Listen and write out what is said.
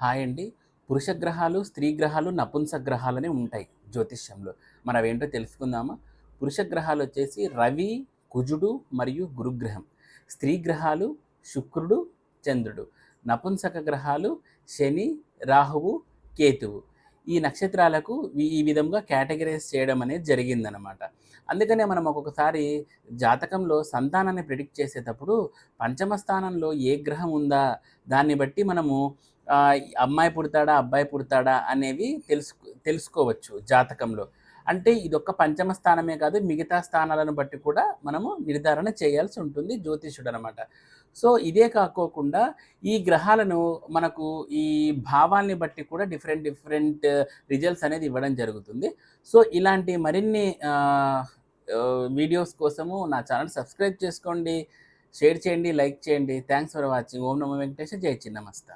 Hi అండి. పురుష గ్రహాలు, స్త్రీ గ్రహాలు, నపుంసక గ్రహాలని ఉంటాయి జ్యోతిష్యంలో. మరి అవేంటో తెలుసుకుందామా? పురుష గ్రహాలొచ్చేసి రవి, కుజుడు మరియు గురుగ్రహం. స్త్రీ గ్రహాలు శుక్రుడు, చంద్రుడు. నపుంసక గ్రహాలు శని, రాహువు, కేతువు. ఈ నక్షత్రాలకు ఈ విధంగా కేటగరైజ్ చేయడం అనేది జరిగిందనమాట. అందుకనే మనం ఒక్కొక్కసారి జాతకంలో సంతానాన్ని ప్రిడిక్ట్ చేసేటప్పుడు పంచమ స్థానంలో ఏ గ్రహం ఉందా దాన్ని బట్టి మనము అమ్మాయి పుడతాడా, అబ్బాయి పుడతాడా అనేవి తెలుసుకోవచ్చు జాతకంలో. అంటే ఇదొక్క పంచమ స్థానమే కాదు, మిగతా స్థానాలను బట్టి కూడా మనము నిర్ధారణ చేయాల్సి ఉంటుంది జ్యోతిష్యుడనమాట. సో, ఇదే కాకోకుండా ఈ గ్రహాలను మనకు ఈ భావాల్ని బట్టి కూడా డిఫరెంట్ రిజల్ట్స్ అనేది ఇవ్వడం జరుగుతుంది. సో, ఇలాంటి మరిన్ని వీడియోస్ కోసము నా ఛానల్ సబ్స్క్రైబ్ చేసుకోండి, షేర్ చేయండి, లైక్ చేయండి. Thanks for watching. ఓం నమో వెంకటేశ. జై చిన్నమస్త.